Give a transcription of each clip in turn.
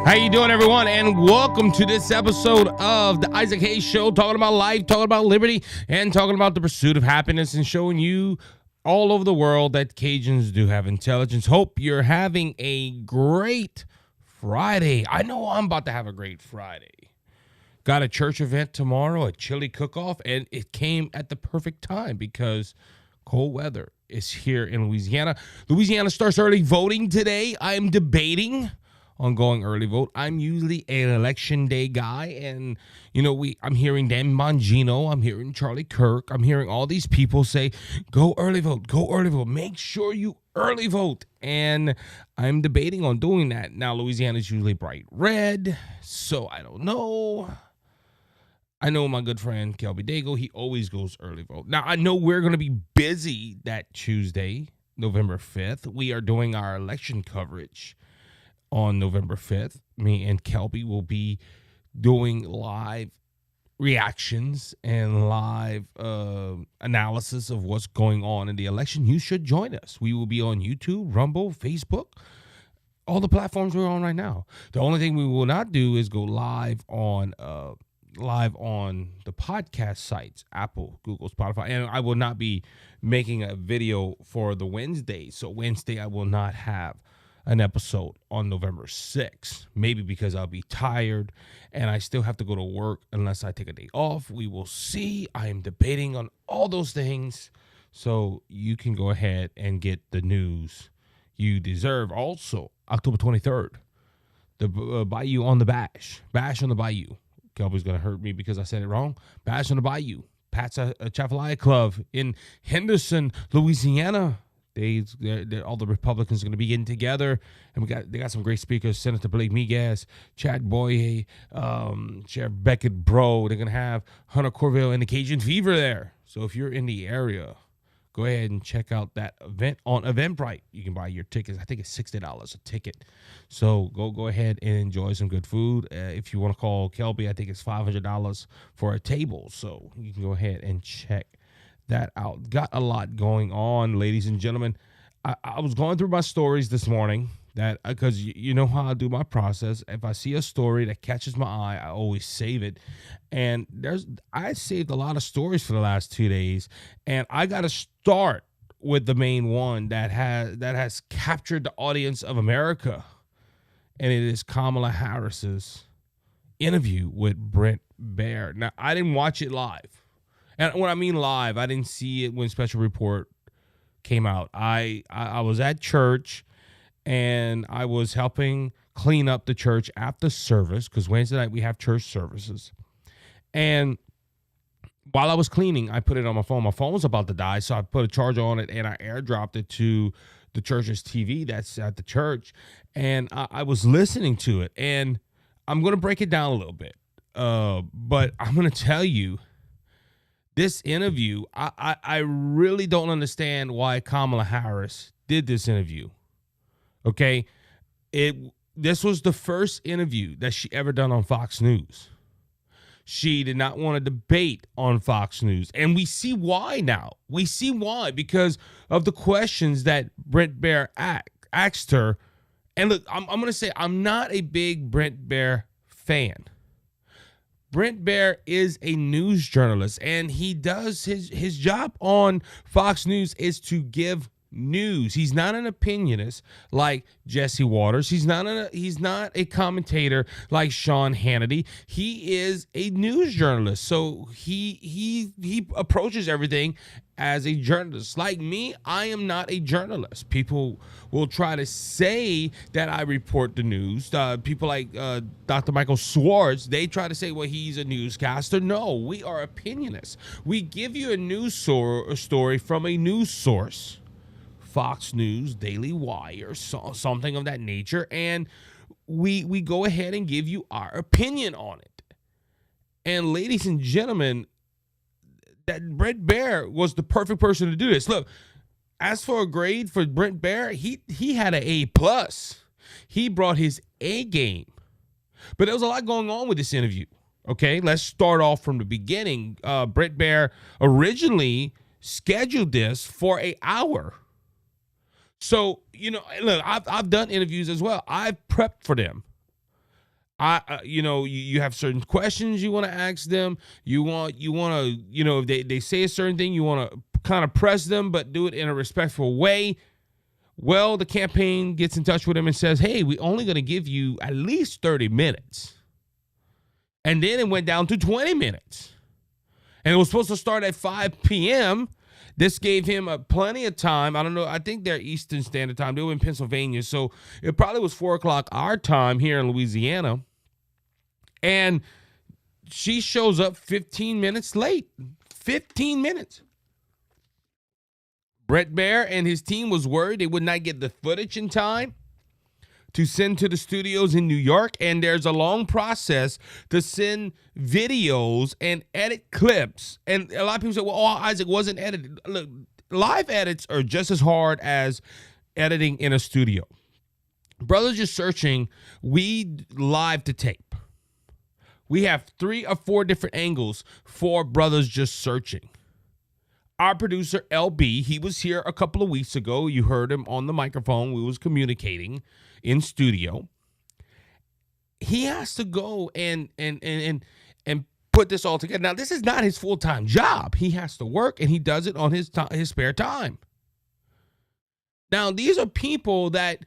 How you doing, everyone? And welcome to this episode of the Isaac Hayes Show, talking about life, talking about liberty, and talking about the pursuit of happiness, and showing you all over the world that Cajuns do have intelligence. Hope you're having a great Friday. I know I'm about to have a great Friday. Got a church event tomorrow, a chili cook-off, and it came at the perfect time because cold weather is here in Louisiana. Louisiana starts early voting today. I'm debating on going early vote. I'm usually an election day guy, and I'm hearing Dan Bongino, I'm hearing Charlie Kirk, I'm hearing all these people say, go early vote, make sure you early vote, and I'm debating on doing that. Now, Louisiana is usually bright red, so I don't know. I know my good friend Kelby Daigle, he always goes early vote. Now, I know we're going to be busy that Tuesday, November 5th. We are doing our election coverage on November 5th. Me and Kelby will be doing live reactions and live analysis of what's going on in the election. You should join us. We will be on YouTube, Rumble, Facebook, all the platforms we're on right now. The only thing we will not do is go live on the podcast sites, Apple, Google, Spotify, and I will not be making a video for the Wednesday. So Wednesday I will not have an episode on November 6th, maybe because I'll be tired and I still have to go to work unless I take a day off. We will see. I am debating on all those things, so you can go ahead and get the news you deserve. Also, October 23rd, the Bayou on the Bash on the Bayou. Kelby's going to hurt me because I said it wrong. Bash on the Bayou. Pat's a Chafalaya Club in Henderson, Louisiana. All the Republicans are going to be getting together, and they got some great speakers: Senator Blake Miguez, Chad Boyer, Sheriff Beckett Bro. They're going to have Hunter Corville and the Cajun Fever there. So if you're in the area, go ahead and check out that event on Eventbrite. You can buy your tickets. I think it's $60 a ticket. So go ahead and enjoy some good food. If you want to call Kelby, I think it's $500 for a table. So you can go ahead and check that out. Got a lot going on, ladies and gentlemen. I was going through my stories this morning, that because you know how I do my process. If I see a story that catches my eye, I always save it. And I saved a lot of stories for the last 2 days, and I got to start with the main one that has captured the audience of America, and it is Kamala Harris's interview with Bret Baier. Now, I didn't watch it live. And when I mean live, I didn't see it when Special Report came out. I was at church, and I was helping clean up the church after service, because Wednesday night we have church services. And while I was cleaning, I put it on my phone. My phone was about to die, so I put a charger on it, and I airdropped it to the church's TV that's at the church. And I was listening to it, and I'm going to break it down a little bit. But I'm going to tell you, this interview, I really don't understand why Kamala Harris did this interview. Okay? This was the first interview that she ever done on Fox News. She did not want to debate on Fox News. And we see why now. We see why, because of the questions that Bret Baier asked her. And look, I'm going to say I'm not a big Bret Baier fan. Bret Baier is a news journalist, and he does his job on Fox News is to give news. He's not an opinionist like Jesse Waters. He's not a commentator like Sean Hannity. He is a news journalist. So he approaches everything as a journalist. Like me, I am not a journalist. People will try to say that I report the news. People like Dr. Michael Schwartz, they try to say, well, he's a newscaster. No, we are opinionists. We give you a news story from a news source. Fox News, Daily Wire, something of that nature, and we go ahead and give you our opinion on it. And ladies and gentlemen, that Bret Baier was the perfect person to do this. Look, as for a grade for Bret Baier, he had an A+. He brought his A game. But there was a lot going on with this interview. Okay, let's start off from the beginning. Bret Baier originally scheduled this for an hour. So, look, I've done interviews as well. I've prepped for them. You have certain questions you want to ask them. You want to, if they say a certain thing, you want to kind of press them, but do it in a respectful way. Well, the campaign gets in touch with him and says, hey, we're only going to give you at least 30 minutes. And then it went down to 20 minutes. And it was supposed to start at 5 p.m. This gave him plenty of time. I don't know. I think they're Eastern Standard Time. They were in Pennsylvania. So it probably was 4 o'clock our time here in Louisiana. And she shows up 15 minutes late. 15 minutes. Bret Baier and his team was worried they would not get the footage in time to send to the studios in New York. And there's a long process to send videos and edit clips. And a lot of people say, well, Isaac wasn't edited. Look, live edits are just as hard as editing in a studio. Brothers Just Searching, we live to tape. We have 3 or 4 different angles for Brothers Just Searching. Our producer, LB, he was here a couple of weeks ago. You heard him on the microphone. We was communicating in studio. He has to go and put this all together. Now, this is not his full-time job. He has to work, and he does it on his spare time. Now, these are people that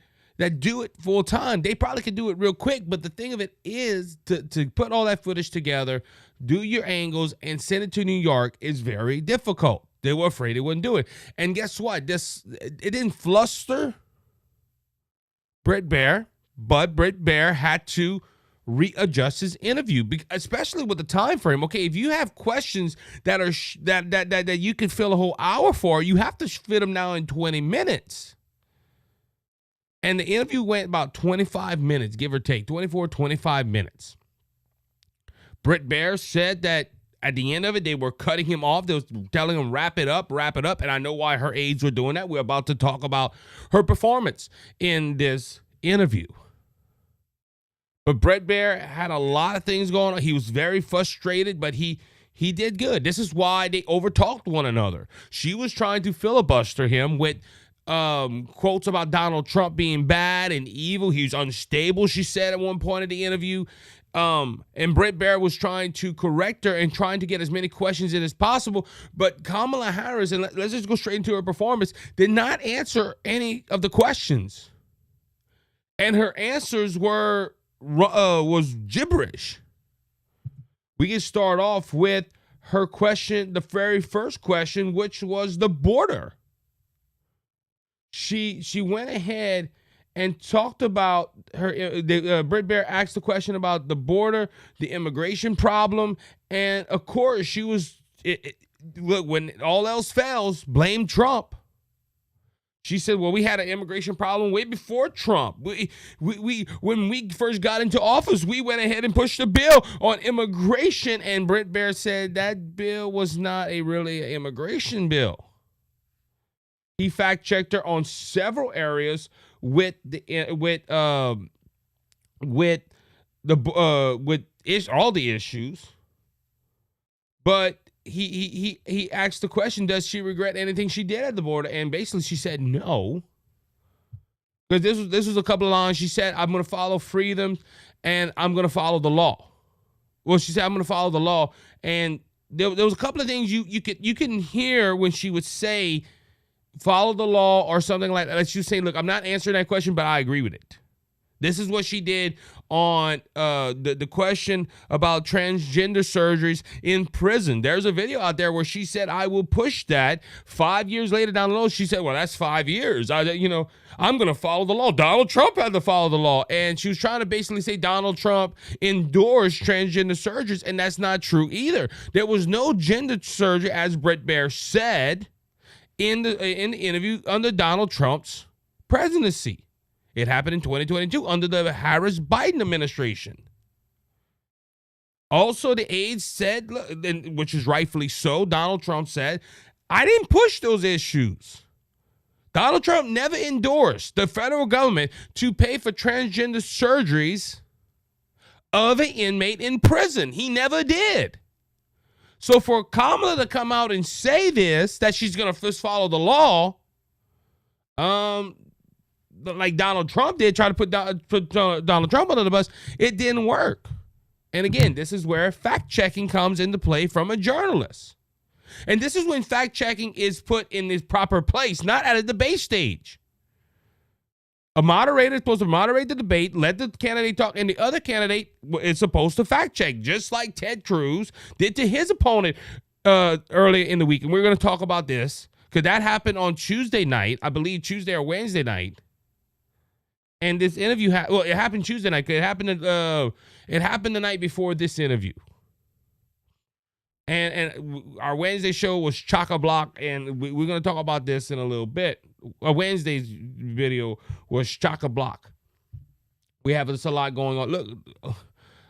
do it full time. They probably could do it real quick, but the thing of it is to put all that footage together, do your angles, and send it to New York is very difficult. They were afraid they wouldn't do it. And guess what? It didn't fluster Bret Baier, but Bret Baier had to readjust his interview, especially with the time frame. Okay, if you have questions that are that you can fill a whole hour for, you have to fit them now in 20 minutes. And the interview went about 25 minutes, give or take, 24, 25 minutes. Bret Baier said that at the end of it, they were cutting him off. They were telling him, wrap it up. And I know why her aides were doing that. We're about to talk about her performance in this interview. But Bret Baier had a lot of things going on. He was very frustrated, but he did good. This is why they overtalked one another. She was trying to filibuster him with quotes about Donald Trump being bad and evil. He's unstable, she said at one point in the interview. And Bret Baier was trying to correct her and trying to get as many questions in as possible. But Kamala Harris, and let's just go straight into her performance, did not answer any of the questions. And her answers was gibberish. We can start off with her question, the very first question, which was the border. She went ahead and talked about her. Bret Baier asked the question about the border, the immigration problem, and of course she was. Look, when all else fails, blame Trump. She said, "Well, we had an immigration problem way before Trump. We when we first got into office, we went ahead and pushed a bill on immigration." And Bret Baier said that bill was not really an immigration bill. He fact-checked her on several areas with all the issues, but he asked the question, does she regret anything she did at the border? And basically she said no, because this was a couple of lines. She said, I'm going to follow freedom and I'm going to follow the law. Well, she said, I'm going to follow the law, and there was a couple of things you can hear when she would say follow the law or something like that. She was saying, look, I'm not answering that question, but I agree with it. This is what she did on the question about transgender surgeries in prison. There's a video out there where she said, I will push that. 5 years later down the road, she said, well, that's 5 years. I'm going to follow the law. Donald Trump had to follow the law. And she was trying to basically say Donald Trump endorsed transgender surgeries, and that's not true either. There was no gender surgery, as Bret Baier said, in the interview under Donald Trump's presidency. It happened in 2022 under the Harris-Biden administration. Also, the aides said, which is rightfully so, Donald Trump said, I didn't push those issues. Donald Trump never endorsed the federal government to pay for transgender surgeries of an inmate in prison. He never did. So for Kamala to come out and say this, that she's going to first follow the law, like Donald Trump did, try to put Donald Trump under the bus. It didn't work. And again, this is where fact checking comes into play from a journalist. And this is when fact checking is put in its proper place, not at a debate stage. A moderator is supposed to moderate the debate, let the candidate talk, and the other candidate is supposed to fact check, just like Ted Cruz did to his opponent earlier in the week. And we're going to talk about this because that happened on Tuesday night, I believe Tuesday or Wednesday night. And this interview, it happened Tuesday night. It happened the night before this interview. And our Wednesday show was chock-a-block, and we're going to talk about this in a little bit. Wednesday's video was chock-a-block. We have a lot going on. Look,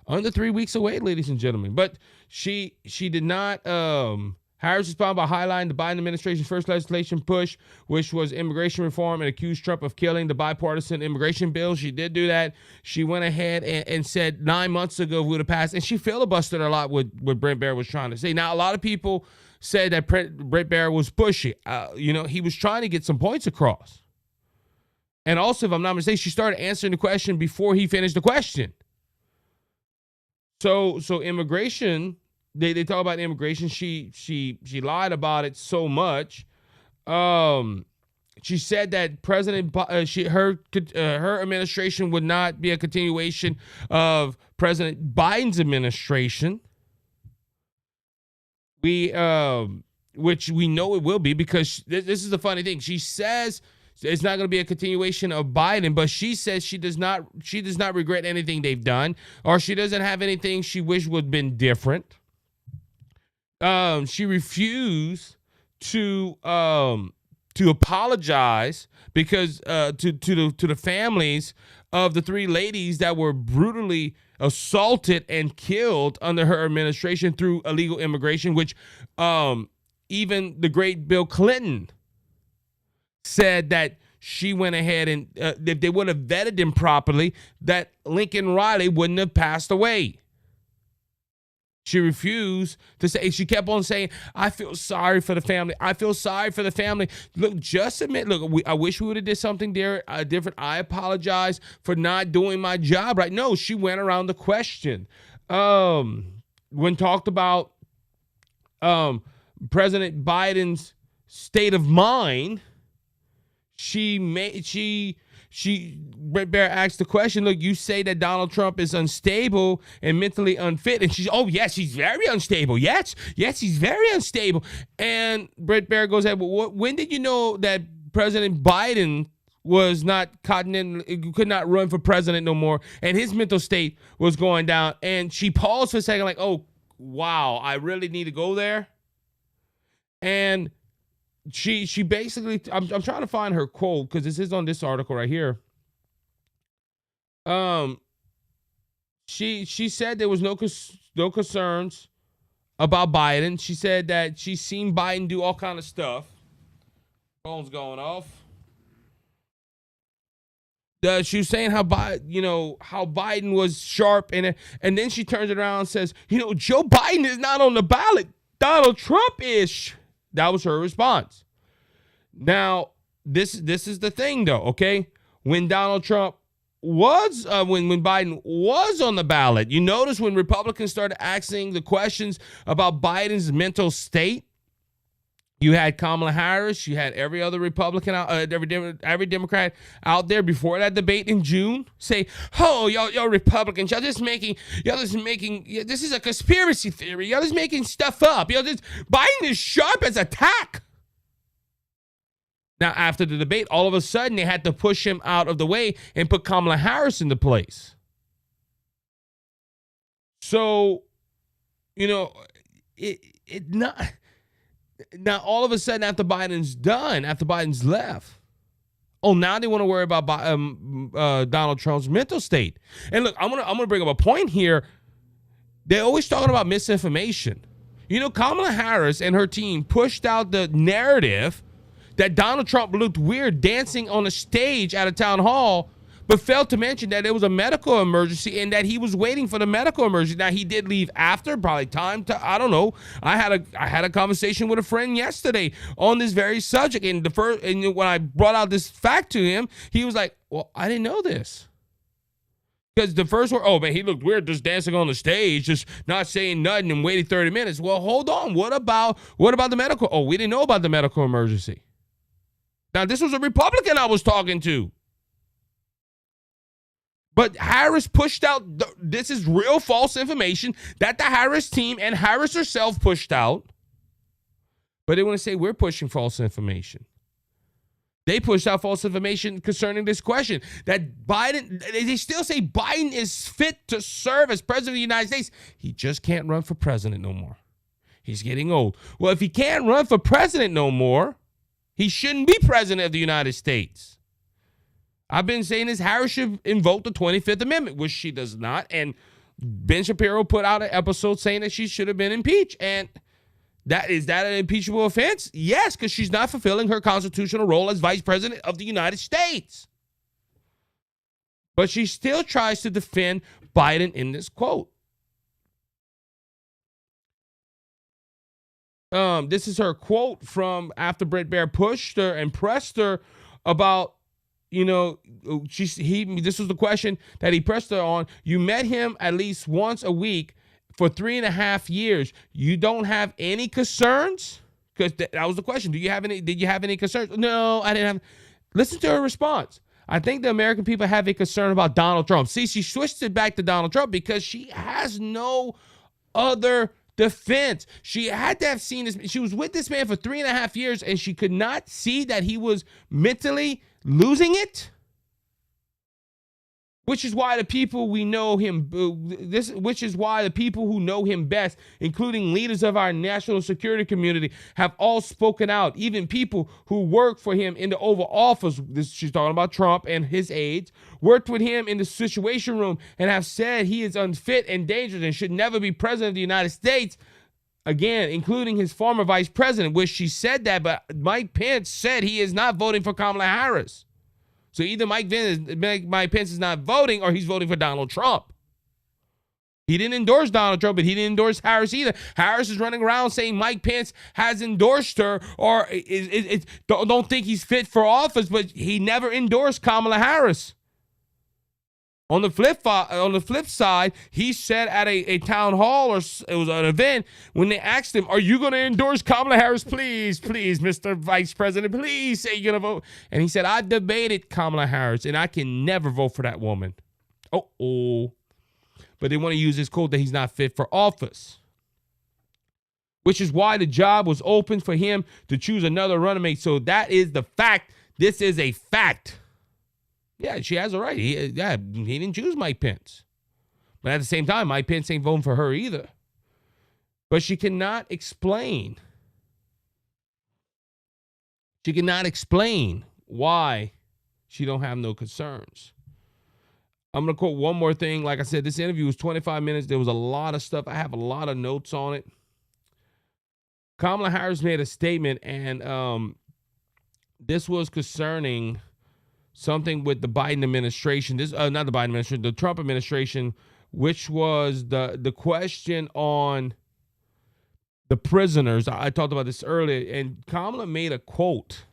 under 3 weeks away, ladies and gentlemen. But she did not. Harris responded by highlighting the Biden administration's first legislation push, which was immigration reform, and accused Trump of killing the bipartisan immigration bill. She did do that. She went ahead and said 9 months ago would have passed, and she filibustered a lot what Bret Baier was trying to say. Now, a lot of people said that Bret Baier was pushy. He was trying to get some points across. And also, if I'm not mistaken, she started answering the question before he finished the question. So immigration... They talk about immigration. She lied about it so much. She said that her administration would not be a continuation of President Biden's administration. Which we know it will be, because this is the funny thing. She says it's not going to be a continuation of Biden, but she says she does not regret anything they've done, or she doesn't have anything she wished would have been different. She refused to apologize because to the families of the three ladies that were brutally assaulted and killed under her administration through illegal immigration, which even the great Bill Clinton said that she went ahead and if they would have vetted them properly, that Lincoln Riley wouldn't have passed away. She refused to say. She kept on saying, "I feel sorry for the family. I feel sorry for the family." Look, just admit. Look, I wish we would have did something different. I apologize for not doing my job right. No, she went around the question. When talked about President Biden's state of mind, Bret Baier asked the question, look, you say that Donald Trump is unstable and mentally unfit. And she's, oh, yes, he's very unstable. Yes, he's very unstable. And Bret Baier goes, well, when did you know that President Biden was not could not run for president no more, and his mental state was going down? And she paused for a second like, oh, wow, I really need to go there? And she basically, I'm trying to find her quote because this is on this article right here. She said there was no concerns about Biden. She said that she's seen Biden do all kind of stuff. Phone's going off. She was saying how Biden was sharp, and then she turns it around and says, Joe Biden is not on the ballot. Donald Trump is. That was her response. Now, this is the thing, though, okay? When Donald Trump was, when Biden was on the ballot, you notice when Republicans started asking the questions about Biden's mental state, you had Kamala Harris, you had every other Republican, every Democrat out there before that debate in June say, "Oh, y'all Republicans, y'all just making, this is a conspiracy theory. Y'all just making stuff up. Biden is sharp as a tack." Now, after the debate, all of a sudden they had to push him out of the way and put Kamala Harris into place. So, Now, all of a sudden, after Biden's left, now they want to worry about Donald Trump's mental state. And look, I'm gonna bring up a point here. They're always talking about misinformation. Kamala Harris and her team pushed out the narrative that Donald Trump looked weird dancing on a stage at a town hall but failed to mention that it was a medical emergency and that he was waiting for the medical emergency. Now, he did leave after, probably time to, I don't know. I had a conversation with a friend yesterday on this very subject, and when I brought out this fact to him, he was like, well, I didn't know this. Because the first word, oh man, he looked weird just dancing on the stage, just not saying nothing and waiting 30 minutes. Well, hold on. What about the medical? Oh, we didn't know about the medical emergency. Now, this was a Republican I was talking to. But Harris pushed out, this is real false information that the Harris team and Harris herself pushed out. But they want to say we're pushing false information. They pushed out false information concerning this question that Biden, they still say Biden is fit to serve as president of the United States. He just can't run for president no more. He's getting old. Well, if he can't run for president no more, he shouldn't be president of the United States. I've been saying this, Harris should invoke the 25th Amendment, which she does not. And Ben Shapiro put out an episode saying that she should have been impeached. And is that an impeachable offense? Yes, because she's not fulfilling her constitutional role as vice president of the United States. But she still tries to defend Biden in this quote. This is her quote from after Bret Baier pushed her and pressed her about, this was the question that he pressed her on. You met him at least once a week for 3.5 years. You don't have any concerns? Because that was the question. Did you have any concerns? No, I didn't have. Listen to her response. I think the American people have a concern about Donald Trump. See, she switched it back to Donald Trump because she has no other defense. She had to have seen this. She was with this man for 3.5 years and she could not see that he was mentally losing it. Which is why the people we know him, which is why the people who know him best, including leaders of our national security community, have all spoken out. Even people who work for him in the Oval Office, she's talking about Trump and his aides, worked with him in the Situation Room and have said he is unfit and dangerous and should never be president of the United States. Again, including his former vice president, which she said that, but Mike Pence said he is not voting for Kamala Harris. So either Mike Pence is not voting or he's voting for Donald Trump. He didn't endorse Donald Trump, but he didn't endorse Harris either. Harris is running around saying Mike Pence has endorsed her or don't think he's fit for office, but he never endorsed Kamala Harris. On the flip side, he said at a town hall, or it was an event, when they asked him, are you going to endorse Kamala Harris? Please, Mr. Vice President, please say you're going to vote. And he said, I debated Kamala Harris, and I can never vote for that woman. Oh. But they want to use this quote that he's not fit for office, which is why the job was open for him to choose another running mate. So that is the fact. This is a fact. Yeah, she has a right. He didn't choose Mike Pence. But at the same time, Mike Pence ain't voting for her either. But she cannot explain. She cannot explain why she don't have no concerns. I'm going to quote one more thing. Like I said, this interview was 25 minutes. There was a lot of stuff. I have a lot of notes on it. Kamala Harris made a statement, and this was concerning something with the Biden administration. Not the Biden administration, the Trump administration, which was the question on the prisoners. I talked about this earlier, and Kamala made a quote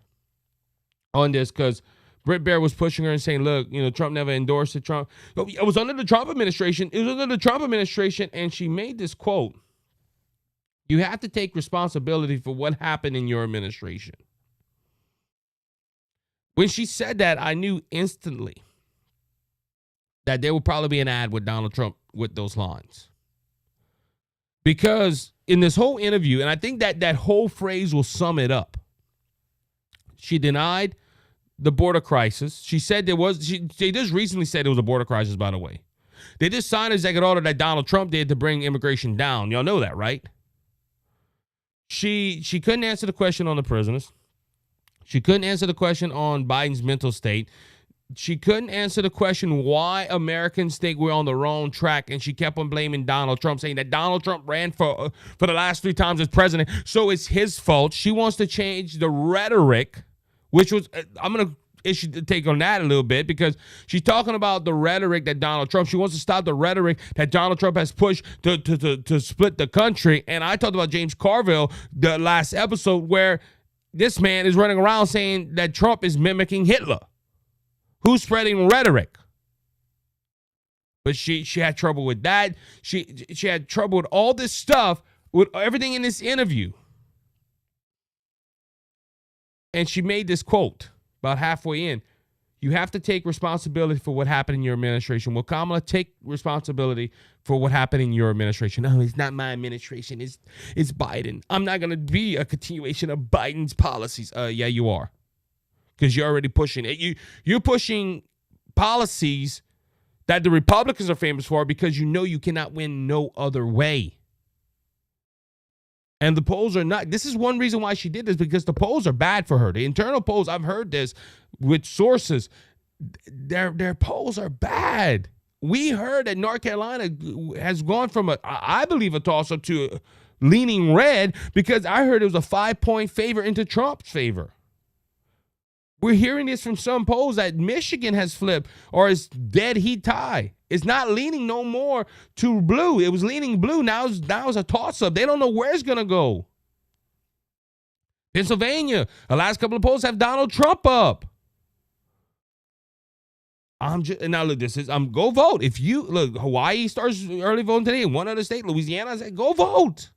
on this because Bret Baier was pushing her and saying, look, Trump never endorsed it. It was under the Trump administration. And she made this quote. You have to take responsibility for what happened in your administration. When she said that, I knew instantly that there would probably be an ad with Donald Trump with those lines. Because in this whole interview, and I think that whole phrase will sum it up, she denied the border crisis. She said they just recently said it was a border crisis, by the way. They just signed an executive order that Donald Trump did to bring immigration down. Y'all know that, right? She couldn't answer the question on the prisoners. She couldn't answer the question on Biden's mental state. She couldn't answer the question why Americans think we're on the wrong track, and she kept on blaming Donald Trump, saying that Donald Trump ran for the last 3 times as president, so it's his fault. She wants to change the rhetoric, which was, I'm going to issue to take on that a little bit, because she's talking about the rhetoric that Donald Trump, she wants to stop the rhetoric that Donald Trump has pushed to split the country. And I talked about James Carville the last episode, where this man is running around saying that Trump is mimicking Hitler. Who's spreading rhetoric? But she had trouble with that. She had trouble with all this stuff, with everything in this interview. And she made this quote about halfway in. You have to take responsibility for what happened in your administration. Will Kamala take responsibility for what happened in your administration? No, it's not my administration. It's Biden. I'm not going to be a continuation of Biden's policies. Yeah, you are. Because you're already pushing it. You're pushing policies that the Republicans are famous for, because you know you cannot win no other way. And the polls are not. This is one reason why she did this, because the polls are bad for her. The internal polls, I've heard this with sources, their polls are bad. We heard that North Carolina has gone from I believe a toss-up to leaning red, because I heard it was a 5-point favor into Trump's favor. We're hearing this from some polls that Michigan has flipped, or is dead heat tie. It's not leaning no more to blue. It was leaning blue. Now it's a toss-up. They don't know where it's going to go. Pennsylvania, the last couple of polls have Donald Trump up. Now look, go vote. If you look, Hawaii starts early voting today. One other state, Louisiana, I said go vote.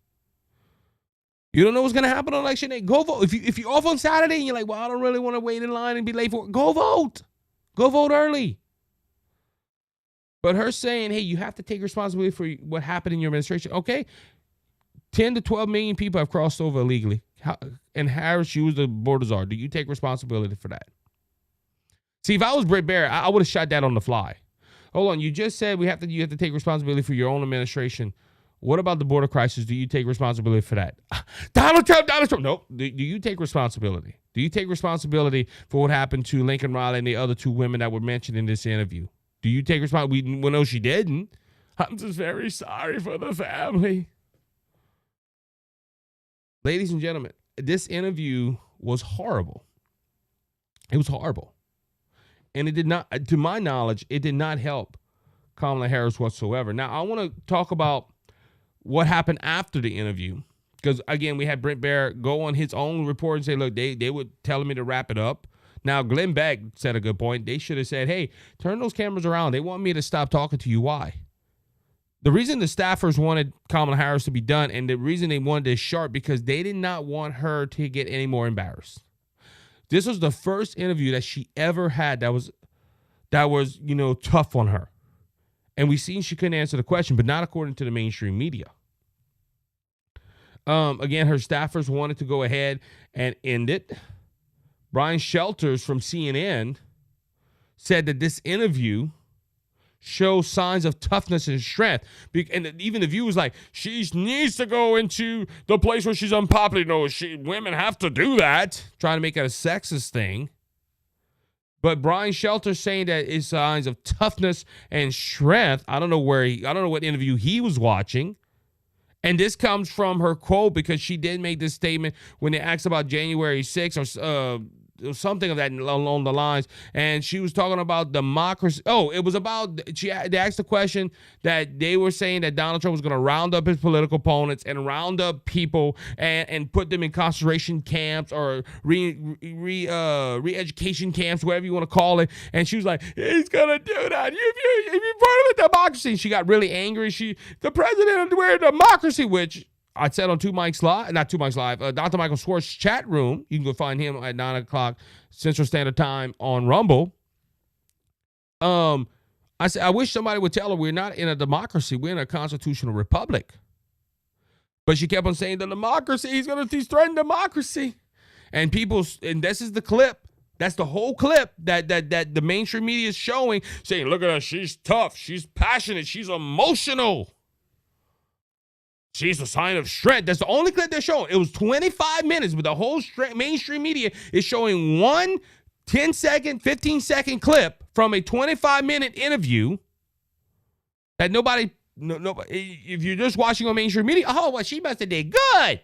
You don't know what's going to happen on election day? Go vote. If you're off on Saturday and you're like, well, I don't really want to wait in line and be late for it, go vote. Go vote early. But her saying, hey, you have to take responsibility for what happened in your administration. Okay, 10 to 12 million people have crossed over illegally. And Harris, you was the border czar. Do you take responsibility for that? See, if I was Bret Baier, I would have shot that on the fly. Hold on, you just said you have to take responsibility for your own administration. What about the border crisis? Do you take responsibility for that? Donald Trump. No. Do you take responsibility? Do you take responsibility for what happened to Lincoln Riley and the other two women that were mentioned in this interview? Do you take responsibility? We know she didn't. I'm just very sorry for the family. Ladies and gentlemen, this interview was horrible. It was horrible. And it did not, to my knowledge, it did not help Kamala Harris whatsoever. Now, I want to talk about what happened after the interview, because, again, we had Bret Baier go on his own report and say, look, they were telling me to wrap it up. Now, Glenn Beck said a good point. They should have said, hey, turn those cameras around. They want me to stop talking to you. Why? The reason the staffers wanted Kamala Harris to be done, and the reason they wanted this sharp, because they did not want her to get any more embarrassed. This was the first interview that she ever had that was tough on her. And we seen she couldn't answer the question, but not according to the mainstream media. Again, her staffers wanted to go ahead and end it. Brian Shelters from CNN said that this interview shows signs of toughness and strength. And even the view was like, she needs to go into the place where she's unpopular. No, women have to do that. Trying to make it a sexist thing. But Brian Shelter saying that it's signs of toughness and strength. I don't know what interview he was watching. And this comes from her quote, because she did make this statement when they asked about January 6th or something of that along the lines. And she was talking about democracy. Oh, it was about, they asked the question that they were saying that Donald Trump was going to round up his political opponents and round up people and put them in concentration camps or re-education camps, whatever you want to call it. And she was like, he's going to do that. If you part of the democracy. And she got really angry. The president, we're democracy, which I said on Dr. Michael Schwartz's chat room. You can go find him at 9 o'clock Central Standard Time on Rumble. I said, I wish somebody would tell her we're not in a democracy. We're in a constitutional republic. But she kept on saying the democracy. He's threatening democracy. And this is the clip. That's the whole clip that the mainstream media is showing, saying, look at her. She's tough. She's passionate. She's emotional. She's a sign of strength. That's the only clip they're showing. It was 25 minutes, but the whole mainstream media is showing one 10-second, 15-second clip from a 25-minute interview that nobody, if you're just watching on mainstream media, oh, well, she must have did good.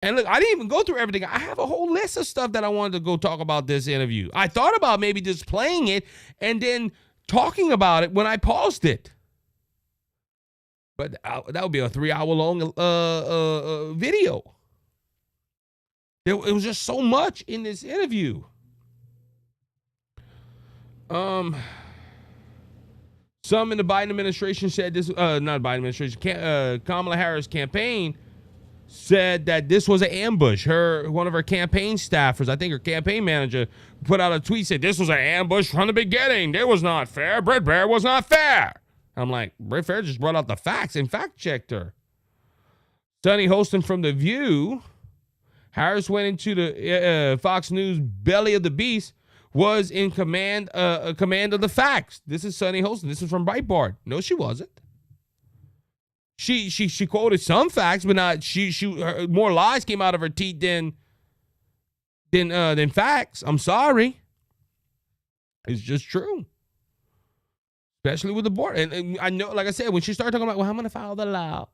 And look, I didn't even go through everything. I have a whole list of stuff that I wanted to go talk about this interview. I thought about maybe just playing it and then talking about it when I paused it. But that would be a 3-hour-long video. It was just so much in this interview. Some in the Biden administration said this, not Biden administration, Kamala Harris campaign said that this was an ambush. One of her campaign staffers, I think her campaign manager, put out a tweet, said this was an ambush from the beginning. It was not fair. Bret Baier was not fair. I'm like, Bret Baier just brought out the facts and fact-checked her. Sonny hosting from The View, Harris went into the Fox News belly of the beast, was in command of the facts. This is Sonny hosting. This is from Breitbart. No, she wasn't. She quoted some facts, but not more lies came out of her teeth than facts. I'm sorry. It's just true. Especially with the border. And I know, like I said, when she started talking about, well, I'm going to follow the law.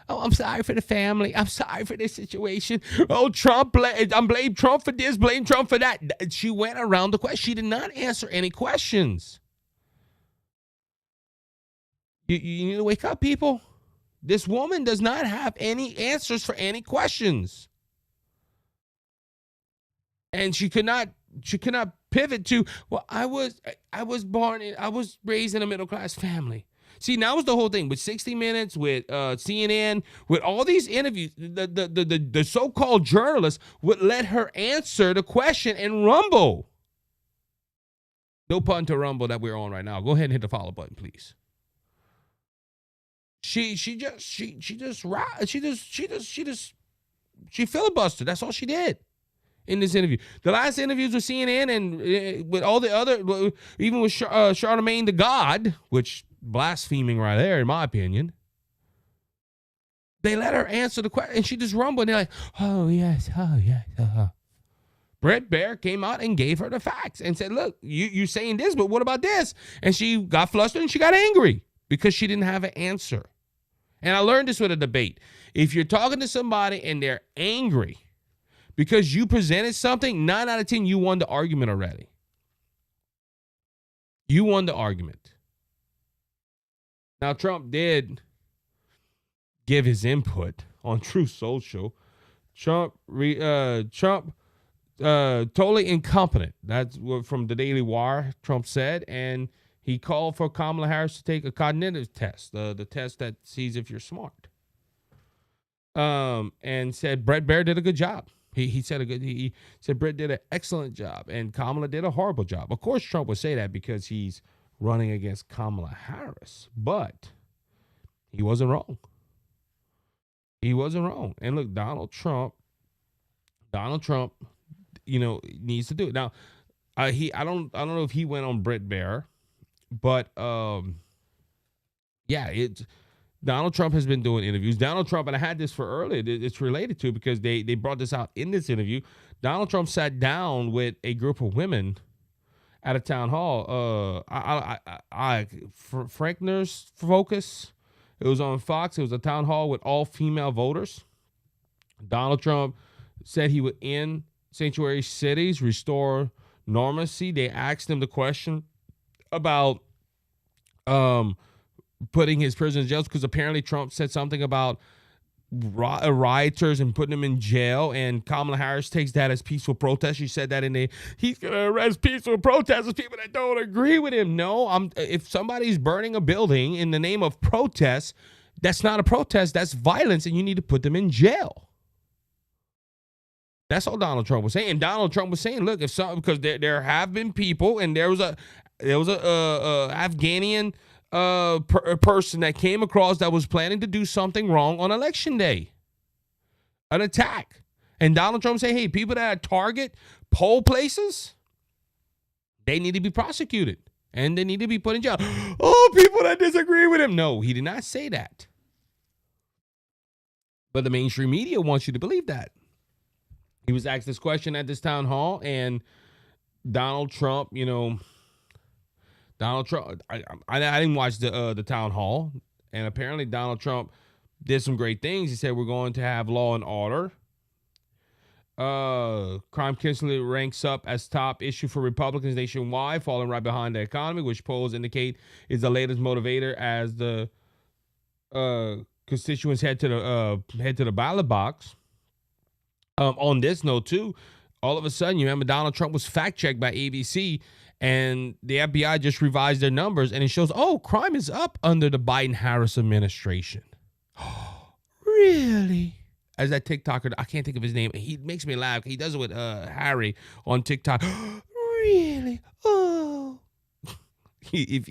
Oh, I'm sorry for the family. I'm sorry for this situation. Oh, Trump, I'm blame Trump for this, blame Trump for that. She went around the question. She did not answer any questions. You need to wake up, people. This woman does not have any answers for any questions. And she could not pivot to, well, I was raised in a middle-class family. See, now was the whole thing with 60 Minutes, with CNN, with all these interviews, the so-called journalists would let her answer the question and rumble. No pun to rumble that we're on right now. Go ahead and hit the follow button, please. She filibustered. That's all she did in this interview. The last interviews with CNN and with all the other, even with Charlemagne the God, which blaspheming right there, in my opinion. They let her answer the question, and she just rumbled. And they're like, "Oh yes, oh yes." Bret Baier came out and gave her the facts and said, "Look, you saying this, but what about this?" And she got flustered and she got angry because she didn't have an answer. And I learned this with a debate. If you're talking to somebody and they're angry because you presented something, 9 out of 10, you won the argument already. You won the argument. Now, Trump did give his input on Truth Social. Trump totally incompetent. That's what from the Daily Wire Trump said, and he called for Kamala Harris to take a cognitive test, the test that sees if you're smart. And said Bret Baier did a good job. He said Bret did an excellent job, and Kamala did a horrible job. Of course, Trump would say that because he's running against Kamala Harris, but he wasn't wrong. He wasn't wrong. And look, Donald Trump, needs to do it. Now, I don't know if he went on Bret Baier, but Donald Trump has been doing interviews. Donald Trump, and I had this for earlier, it's related to because they brought this out in this interview. Donald Trump sat down with a group of women at a town hall. Frankner's Focus. It was on Fox. It was a town hall with all female voters. Donald Trump said he would end sanctuary cities, restore normalcy. They asked him the question about putting his prisoners in jail because apparently Trump said something about rioters and putting them in jail, and Kamala Harris takes that as peaceful protest. She said that he's going to arrest peaceful protesters, people that don't agree with him. No, if somebody's burning a building in the name of protest, that's not a protest, that's violence, and you need to put them in jail. That's all Donald Trump was saying. And Donald Trump was saying, look, because there have been people, and there was a Afghanian person that came across that was planning to do something wrong on election day, an attack. And Donald Trump said, hey, people that target poll places, they need to be prosecuted and they need to be put in jail. Oh, people that disagree with him. No, he did not say that. But the mainstream media wants you to believe that. He was asked this question at this town hall, and Donald Trump, I didn't watch the town hall, and apparently Donald Trump did some great things. He said we're going to have law and order. Crime consistently ranks up as top issue for Republicans nationwide, falling right behind the economy, which polls indicate is the latest motivator as the constituents head to the ballot box. On this note, too, all of a sudden, you remember Donald Trump was fact-checked by ABC, and the FBI just revised their numbers, and it shows, crime is up under the Biden-Harris administration. Really? As that TikToker, I can't think of his name. He makes me laugh. He does it with Harry on TikTok. Really? Oh. If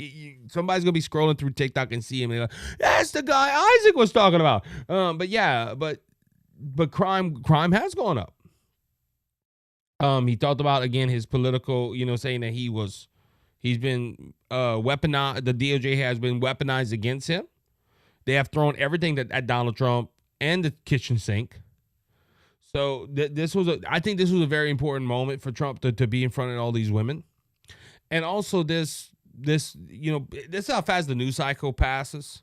somebody's gonna be scrolling through TikTok and see him, and like, that's the guy Isaac was talking about. But crime has gone up. He talked about again his political, saying that he's been weaponized. The DOJ has been weaponized against him. They have thrown everything at Donald Trump and the kitchen sink. So I think this was a very important moment for Trump to be in front of all these women, and also this is how fast the news cycle passes.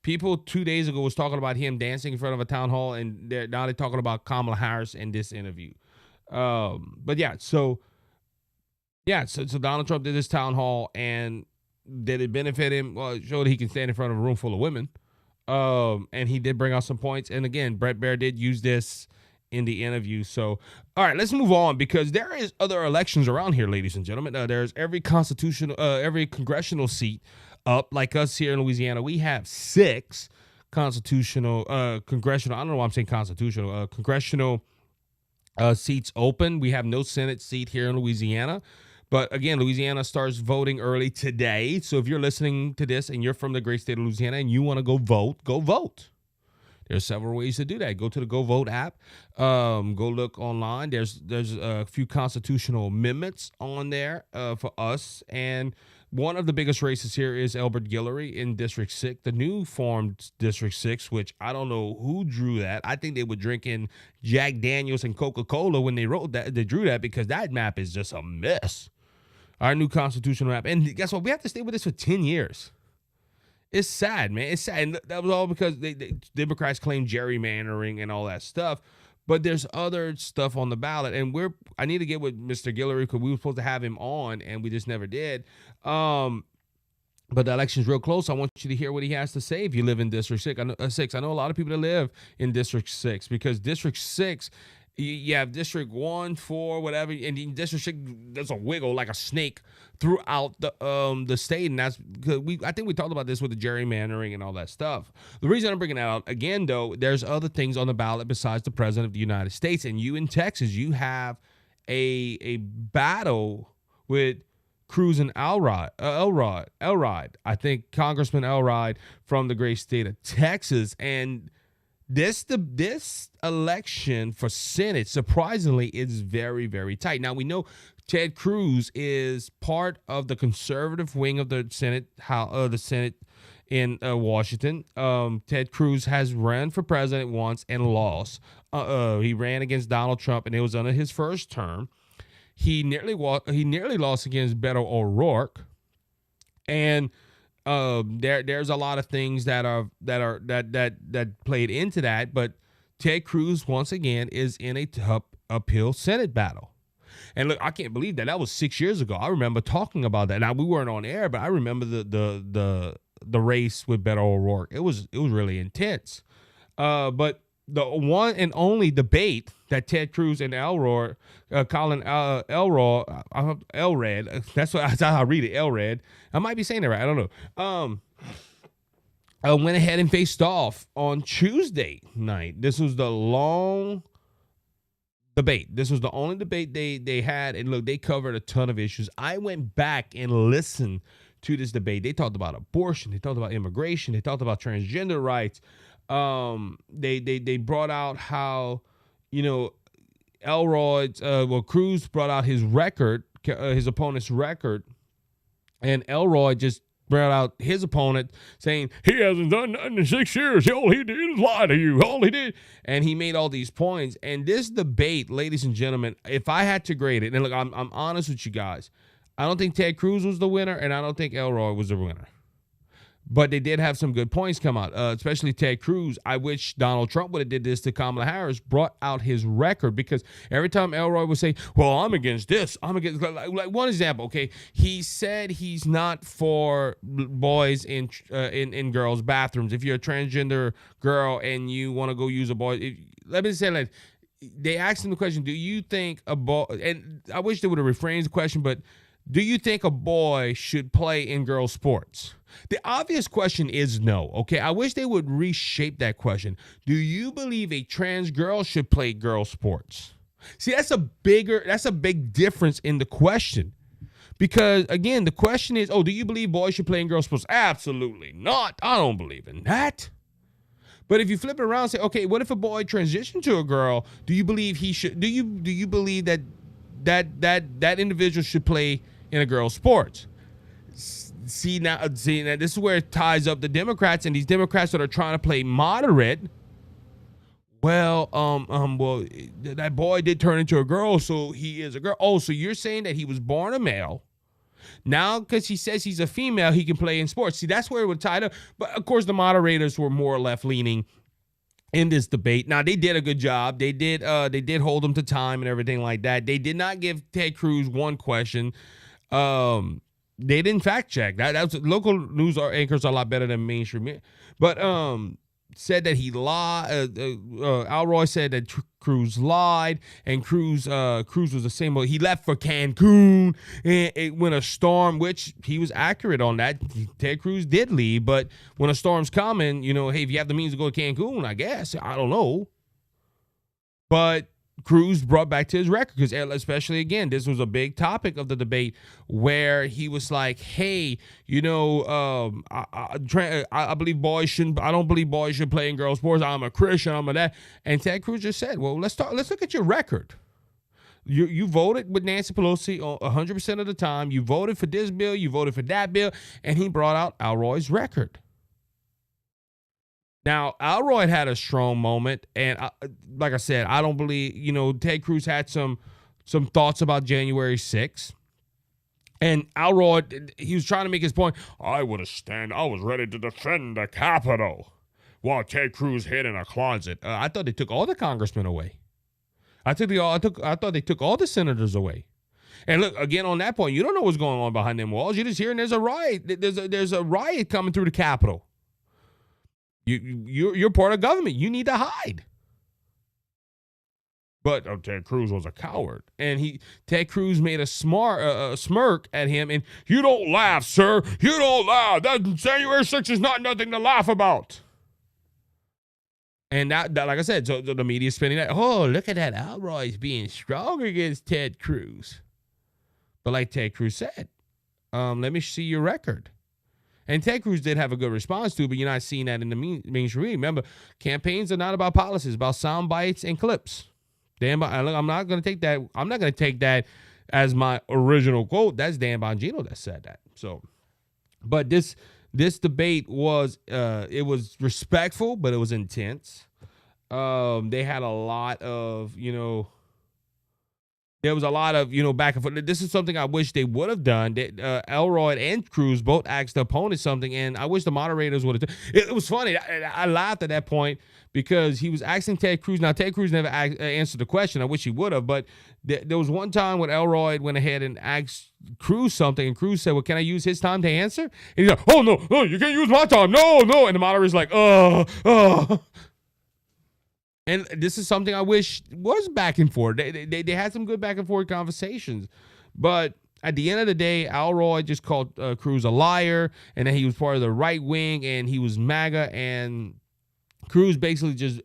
People 2 days ago was talking about him dancing in front of a town hall, and now they're talking about Kamala Harris in this interview. So Donald Trump did this town hall, and did it benefit him? Well, it showed he can stand in front of a room full of women. And he did bring out some points. And again, Bret Baier did use this in the interview. So, all right, let's move on, because there is other elections around here, ladies and gentlemen. There's every congressional seat up. Like us here in Louisiana, we have 6 congressional, I don't know why I'm saying constitutional, congressional seats open. We have no Senate seat here in Louisiana. But again, Louisiana starts voting early today. So if you're listening to this and you're from the great state of Louisiana and you want to go vote, go vote. There's several ways to do that. Go to the Go Vote app. Go look online. There's a few constitutional amendments on there for us. And one of the biggest races here is Elbert Guillory in District 6, the new formed District 6, which I don't know who drew that. I think they were drinking Jack Daniels and Coca-Cola when they wrote that. They drew that because that map is just a mess. Our new constitutional map. And guess what? We have to stay with this for 10 years. It's sad, man. It's sad. And that was all because they Democrats claim gerrymandering and all that stuff. But there's other stuff on the ballot. And I need to get with Mr. Guillory, because we were supposed to have him on, and we just never did. But the election's real close. I want you to hear what he has to say if you live in District 6. I know a lot of people that live in District 6, because District 6, you have District 1, 4, whatever, and in District 6, there's a wiggle like a snake throughout the state, and that's because I think we talked about this with the gerrymandering and all that stuff. The reason I'm bringing that out, again, though, there's other things on the ballot besides the President of the United States, and you in Texas, you have a battle with Cruz and Elrod. I think Congressman Elrod from the great state of Texas, and this election for Senate, surprisingly, is very, very tight. Now, we know Ted Cruz is part of the conservative wing of the Senate, in Washington. Ted Cruz has run for president once and lost. He ran against Donald Trump, and it was under his first term. He nearly lost against Beto O'Rourke, and there's a lot of things that played into that, but Ted Cruz once again is in a tough uphill Senate battle. And look, I can't believe that was 6 years ago. I remember talking about that. Now, we weren't on air, but I remember the race with Beto O'Rourke. It was really intense. But the one and only debate that Ted Cruz and Elrod, that's how I read it, Elrod. I might be saying it right. I don't know. Went ahead and faced off on Tuesday night. This was the long debate. This was the only debate they had. And look, they covered a ton of issues. I went back and listened to this debate. They talked about abortion. They talked about immigration. They talked about transgender rights. They brought out how, Cruz brought out his record, his opponent's record, and Elroy just brought out his opponent saying he hasn't done nothing in 6 years. All he did is lie to you. All he did. And he made all these points. And this debate, ladies and gentlemen, if I had to grade it, and look, I'm honest with you guys, I don't think Ted Cruz was the winner, and I don't think Elroy was the winner. But they did have some good points come out, especially Ted Cruz. I wish Donald Trump would have did this to Kamala Harris, brought out his record, because every time Elroy would say, well, I'm against this, I'm against, like one example, okay, he said he's not for boys in girls' bathrooms. If you're a transgender girl and you want to go use a boy, let me say like, they asked him the question, do you think a boy, and I wish they would have rephrased the question, but do you think a boy should play in girls' sports? The obvious question is no, okay? I wish they would reshape that question. Do you believe a trans girl should play girls' sports? See, that's a big difference in the question. Because, again, the question is, do you believe boys should play in girls' sports? Absolutely not. I don't believe in that. But if you flip it around and say, okay, what if a boy transitioned to a girl? Do you believe he should? Do you believe that individual should play in a girl's sports? See now, this is where it ties up the Democrats, and these Democrats that are trying to play moderate. Well, that boy did turn into a girl, so he is a girl. Oh, so you're saying that he was born a male. Now, because he says he's a female, he can play in sports. See, that's where it would tie up. But of course, the moderators were more left leaning in this debate. Now, they did a good job. They did hold him to time and everything like that. They did not give Ted Cruz one question. They didn't fact check. That's local news anchors are a lot better than mainstream. But said that he lied. Alroy said that Cruz lied, and Cruz was the same. He left for Cancun and when a storm, which he was accurate on that. Ted Cruz did leave, but when a storm's coming, hey, if you have the means to go to Cancun, I guess, I don't know. But Cruz brought back to his record, because especially, again, this was a big topic of the debate where he was like, hey, I believe boys shouldn't, I don't believe boys should play in girls' sports. I'm a Christian, I'm a that. And Ted Cruz just said, well, let's look at your record. You voted with Nancy Pelosi 100% of the time. You voted for this bill, you voted for that bill, and he brought out Alroy's record. Now, Alroy had a strong moment, and like I said, I don't believe, Ted Cruz had some thoughts about January 6th. And Alroy, he was trying to make his point. I was ready to defend the Capitol while Ted Cruz hid in a closet. I thought they took all the congressmen away. I thought they took all the senators away. And look, again, on that point, you don't know what's going on behind them walls. You're just hearing there's a riot. There's a riot coming through the Capitol. You're part of government. You need to hide. But Ted Cruz was a coward, and Ted Cruz made a smirk at him. And you don't laugh, sir. You don't laugh. That January 6th is not nothing to laugh about. And that like I said, so the media is spinning that. Oh, look at that, Alroy's being strong against Ted Cruz. But like Ted Cruz said, let me see your record. And Ted Cruz did have a good response to it, but you're not seeing that in the mainstream. Remember, campaigns are not about policies, about sound bites and clips. I'm not going to take that. I'm not going to take that as my original quote. That's Dan Bongino that said that. So, but this debate was it was respectful, but it was intense. They had a lot of There was a lot of, back and forth. This is something I wish they would have done. Elroy and Cruz both asked the opponent something, and I wish the moderators would have. It was funny. I laughed at that point because he was asking Ted Cruz. Now, Ted Cruz never answered the question. I wish he would have, but there was one time when Elroy went ahead and asked Cruz something, and Cruz said, well, can I use his time to answer? And he's like, oh, no, you can't use my time. No. And the moderator's like, And this is something I wish was back and forth. They had some good back and forth conversations. But at the end of the day, Alroy just called Cruz a liar, and then he was part of the right wing, and he was MAGA. And Cruz basically just,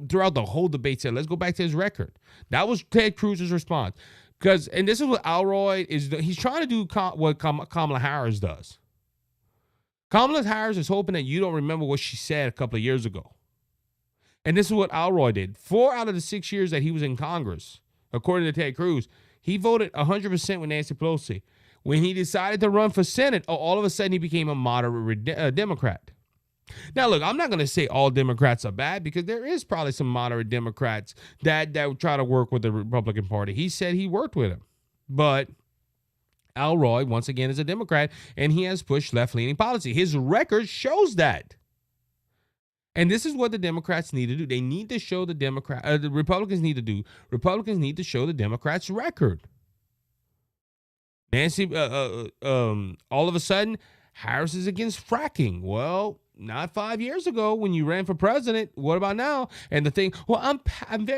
throughout the whole debate, said, let's go back to his record. That was Ted Cruz's response. And this is what Alroy is, he's trying to do what Kamala Harris does. Kamala Harris is hoping that you don't remember what she said a couple of years ago. And this is what Alroy did. 4 out of the 6 years that he was in Congress, according to Ted Cruz, he voted 100% with Nancy Pelosi. When he decided to run for Senate, all of a sudden he became a moderate Democrat. Now, look, I'm not going to say all Democrats are bad, because there is probably some moderate Democrats that would try to work with the Republican Party. He said he worked with him. But Elroy, once again, is a Democrat, and he has pushed left-leaning policy. His record shows that. And this is what the Democrats need to do. They need to show the Republicans need to do. Republicans need to show the Democrats' record. Nancy, all of a sudden, Harris is against fracking. Well, not 5 years ago when you ran for president. What about now? And the thing, well, I'm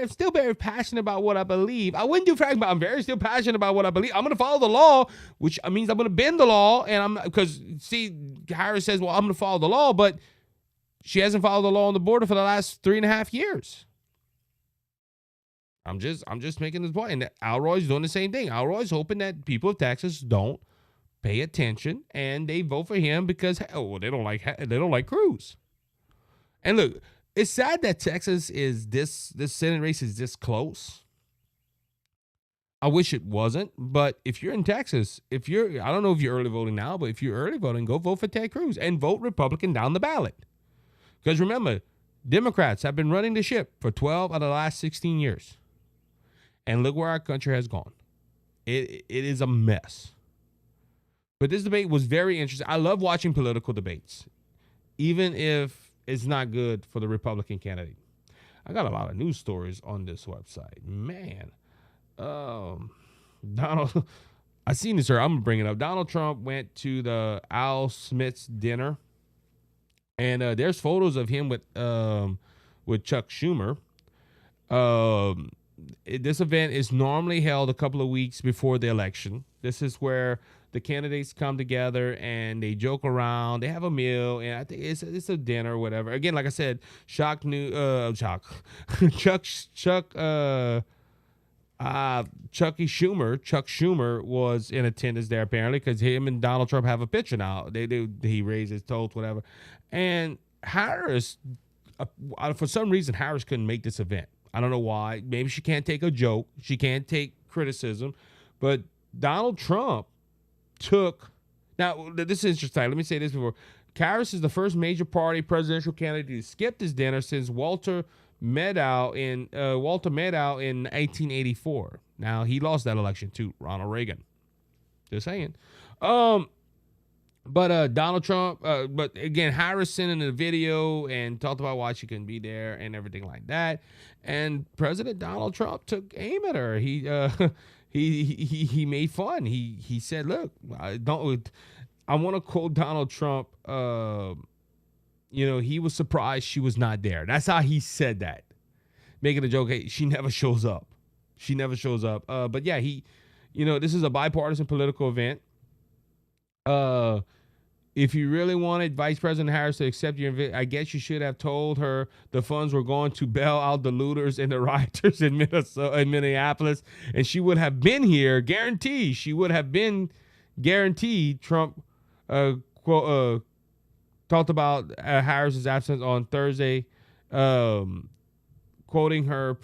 still very passionate about what I believe. I wouldn't do fracking, but I'm still passionate about what I believe. I'm going to follow the law, which means I'm going to bend the law. And because Harris says, well, I'm going to follow the law, but she hasn't followed the law on the border for the last 3.5 years. I'm just making this point. And Elroy's doing the same thing. Elroy's hoping that people of Texas don't pay attention and they vote for him because they don't like Cruz. And look, it's sad that Texas is this Senate race is this close. I wish it wasn't, but if you're in Texas, I don't know if you're early voting now, but if you're early voting, go vote for Ted Cruz and vote Republican down the ballot. Because remember, Democrats have been running the ship for 12 out of the last 16 years. And look where our country has gone. It is a mess. But this debate was very interesting. I love watching political debates, even if it's not good for the Republican candidate. I got a lot of news stories on this website. Man. Donald, I seen this here. I'm going to bring it up. Donald Trump went to the Al Smith's dinner. And there's photos of him with Chuck Schumer. This event is normally held a couple of weeks before the election. This is where the candidates come together and they joke around. They have a meal, and I think it's a dinner or whatever. Again, like I said, Chuck Schumer was in attendance there apparently because him and Donald Trump have a picture now. He raised his toast, whatever. And Harris, for some reason, Harris couldn't make this event. I don't know why. Maybe she can't take a joke. She can't take criticism. But Donald Trump took... Now, this is interesting. Let me say this before. Harris is the first major party presidential candidate to skip this dinner since Walter Meadow in 1884. Now, he lost that election to Ronald Reagan. Just saying. But Donald Trump, but again, Harris sent in a video and talked about why she couldn't be there and everything like that. And President Donald Trump took aim at her. He made fun. He said, "Look, I want to quote Donald Trump. He was surprised she was not there. That's how he said that, making a joke. Hey, she never shows up. She never shows up. But yeah, this is a bipartisan political event. If you really wanted Vice President Harris to accept your invitation, I guess you should have told her the funds were going to bail out the looters and the rioters in Minneapolis, and she would have been here, guaranteed. She would have been guaranteed. Trump talked about Harris's absence on Thursday, quoting her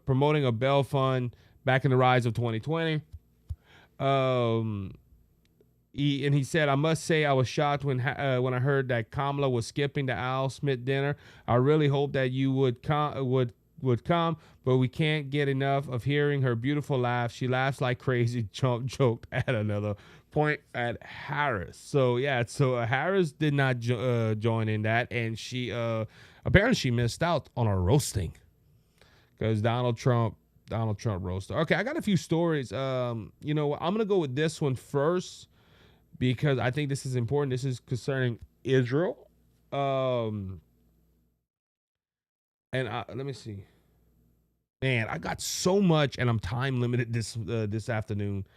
promoting a bail fund back in the rise of 2020. He said, "I must say I was shocked when I heard that Kamala was skipping the Al Smith dinner. I really hope that you would come, but we can't get enough of hearing her beautiful laugh. She laughs like crazy." Trump joked at another point at Harris. So yeah, Harris did not join in that, and she apparently she missed out on a roasting because Donald Trump roasted. Okay, I got a few stories. I'm gonna go with this one first, because I think this is important. This is concerning Israel. And let me see. Man, I got so much, and I'm time limited this afternoon.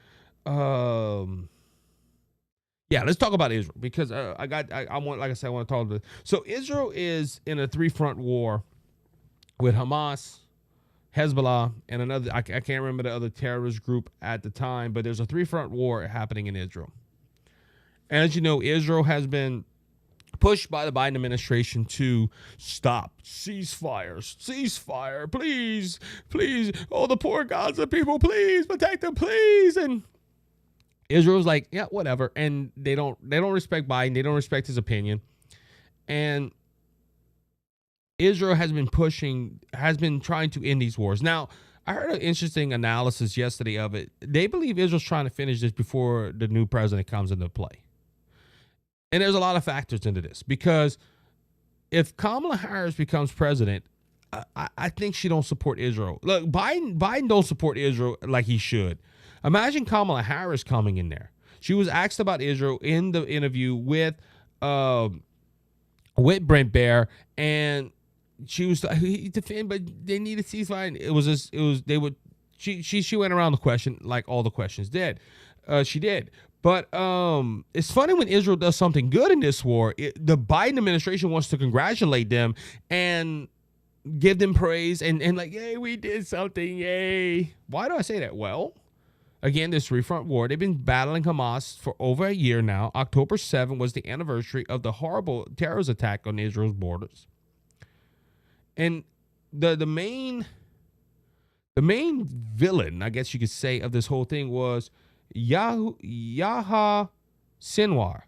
Yeah, let's talk about Israel, because I want to talk about. So Israel is in a 3-front war with Hamas, Hezbollah, and another. I can't remember the other terrorist group at the time, but there's a 3-front war happening in Israel. And as you know, Israel has been pushed by the Biden administration to stop ceasefire, please. Oh, the poor Gaza people, please protect them, please. And Israel's like, yeah, whatever. And they don't respect Biden. They don't respect his opinion. And Israel has been trying to end these wars. Now, I heard an interesting analysis yesterday of it. They believe Israel's trying to finish this before the new president comes into play. And there's a lot of factors into this, because if Kamala Harris becomes president, I think she don't support Israel. Look, Biden don't support Israel like he should. Imagine Kamala Harris coming in there. She was asked about Israel in the interview with Bret Baier, and she was he defend, but they need a ceasefire. She went around the question like all the questions did. She did. But it's funny when Israel does something good in this war, the Biden administration wants to congratulate them and give them praise and like, yay, we did something, yay. Why do I say that? Well, again, this three-front war, they've been battling Hamas for over a year now. October 7th was the anniversary of the horrible terrorist attack on Israel's borders. And the main villain, I guess you could say, of this whole thing was Yahya Sinwar.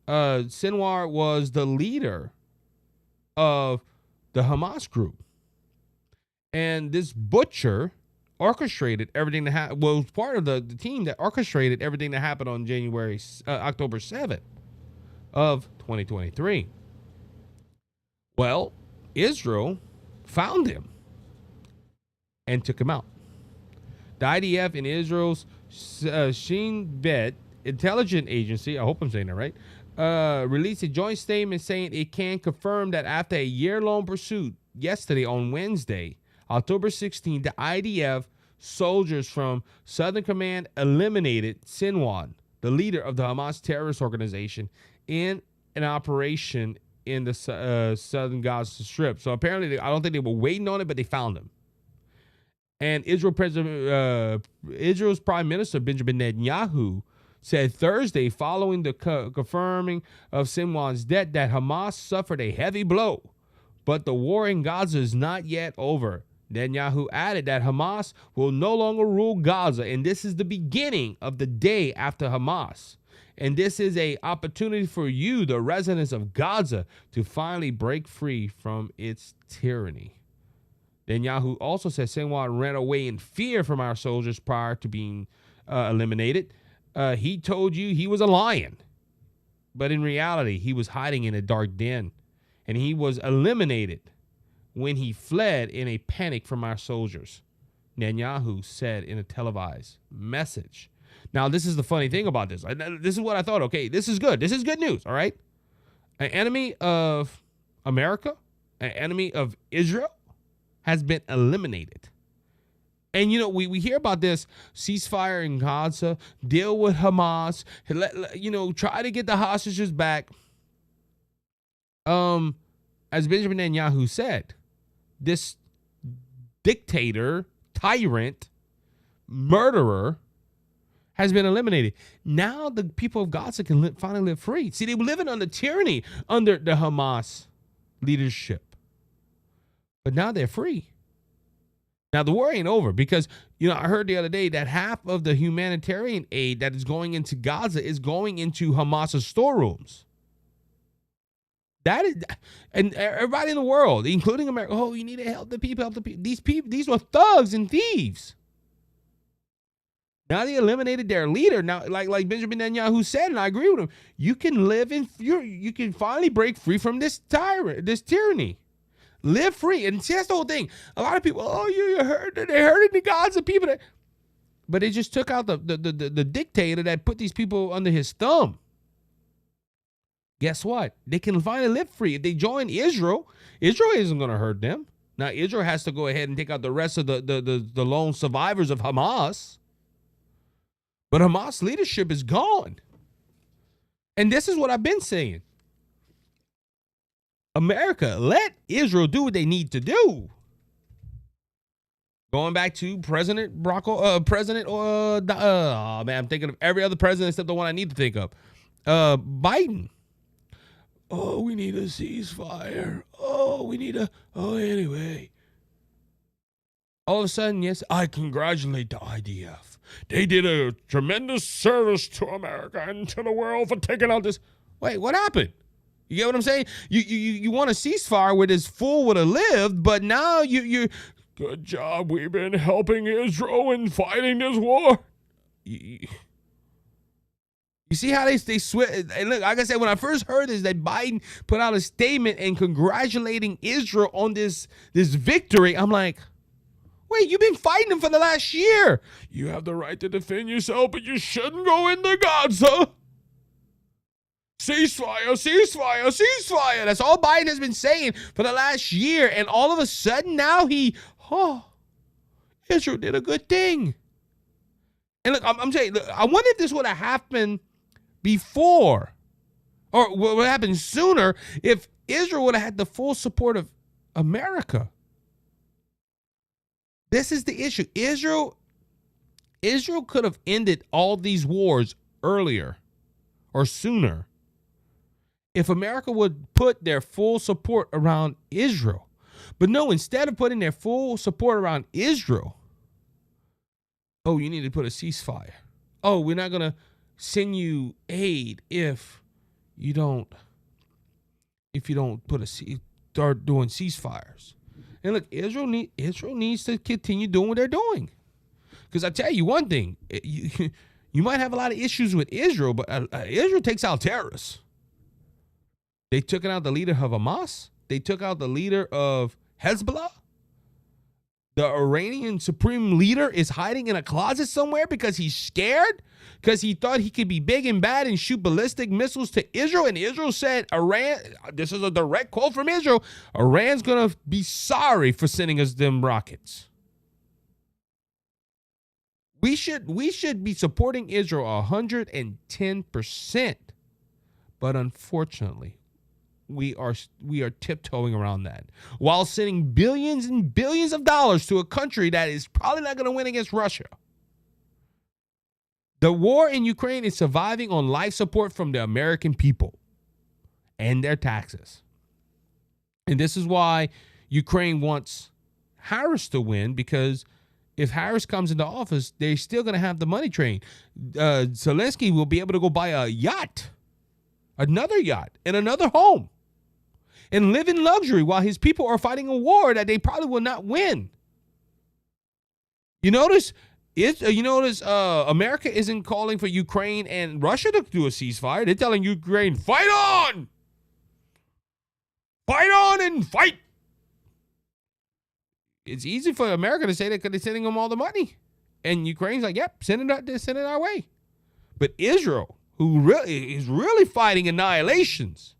Sinwar was the leader of the Hamas group. And this butcher orchestrated everything that happened. Well, was part of the team that orchestrated everything that happened on October 7th of 2023. Well, Israel found him and took him out. The IDF and Israel's Shin Bet intelligence agency, I hope I'm saying that right, released a joint statement saying it can confirm that after a year-long pursuit yesterday on Wednesday, October 16th, the IDF soldiers from Southern Command eliminated Sinwar, the leader of the Hamas terrorist organization, in an operation in the southern Gaza Strip. So apparently, I don't think they were waiting on it, but they found him. And Israel's Prime Minister Benjamin Netanyahu said Thursday, following the confirming of Sinwar's death, that Hamas suffered a heavy blow, but the war in Gaza is not yet over. Netanyahu added that Hamas will no longer rule Gaza, and this is the beginning of the day after Hamas. And this is an opportunity for you, the residents of Gaza, to finally break free from its tyranny. Netanyahu also said Sinwar ran away in fear from our soldiers prior to being eliminated. He told you he was a lion, but in reality, he was hiding in a dark den, and he was eliminated when he fled in a panic from our soldiers, Netanyahu said in a televised message. Now, this is the funny thing about this. This is what I thought. Okay, this is good. This is good news, all right? An enemy of America, an enemy of Israel, has been eliminated. And, you know, we hear about this ceasefire in Gaza, deal with Hamas, try to get the hostages back. As Benjamin Netanyahu said, this dictator, tyrant, murderer has been eliminated. Now the people of Gaza can finally live free. See, they were living under tyranny under the Hamas leadership. But now they're free. Now, the war ain't over because, I heard the other day that half of the humanitarian aid that is going into Gaza is going into Hamas's storerooms. That is, and everybody in the world, including America, you need to help the people, These were thugs and thieves. Now they eliminated their leader. Now, like Benjamin Netanyahu said, and I agree with him, you can you can finally break free from this tyranny. Live free. And see, that's the whole thing. A lot of people, they're hurting the Gaza people. But they just took out the dictator that put these people under his thumb. Guess what? They can finally live free. If they join Israel, Israel isn't going to hurt them. Now, Israel has to go ahead and take out the rest of the lone survivors of Hamas. But Hamas leadership is gone. And this is what I've been saying. America, let Israel do what they need to do. Going back to I'm thinking of every other president except the one I need to think of. Biden. We need a ceasefire. Anyway. All of a sudden, yes, I congratulate the IDF. They did a tremendous service to America and to the world for taking out this. Wait, what happened? You get what I'm saying? You want a ceasefire where this fool would have lived, but now Good job. We've been helping Israel and fighting this war. You see how they switch? And look, like I said, when I first heard this, that Biden put out a statement and congratulating Israel on this victory, I'm like, wait, you've been fighting them for the last year. You have the right to defend yourself, but you shouldn't go into Gaza. Ceasefire, ceasefire, ceasefire. That's all Biden has been saying for the last year. And all of a sudden now Israel did a good thing. And look, I'm saying, look, I wonder if this would have happened before, or what would happen sooner if Israel would have had the full support of America. This is the issue. Israel could have ended all these wars earlier or sooner if America would put their full support around Israel. But no, instead of putting their full support around Israel, oh, you need to put a ceasefire. Oh, we're not going to send you aid if you don't start doing ceasefires. And look, Israel needs to continue doing what they're doing. Because I tell you one thing, you might have a lot of issues with Israel, but Israel takes out terrorists. They took out the leader of Hamas. They took out the leader of Hezbollah. The Iranian supreme leader is hiding in a closet somewhere because he's scared, because he thought he could be big and bad and shoot ballistic missiles to Israel. And Israel said, Iran, this is a direct quote from Israel, Iran's going to be sorry for sending us them rockets. We should be supporting Israel 110%. But unfortunately, we are tiptoeing around that while sending billions and billions of dollars to a country that is probably not going to win against Russia. The war in Ukraine is surviving on life support from the American people and their taxes. And this is why Ukraine wants Harris to win, because if Harris comes into office, they're still going to have the money train. Zelensky will be able to go buy a yacht, another yacht, and another home, and live in luxury while his people are fighting a war that they probably will not win. You notice America isn't calling for Ukraine and Russia to do a ceasefire. They're telling Ukraine, fight on! Fight on and fight! It's easy for America to say that because they're sending them all the money. And Ukraine's like, yep, send it our way. But Israel, who is really fighting annihilations,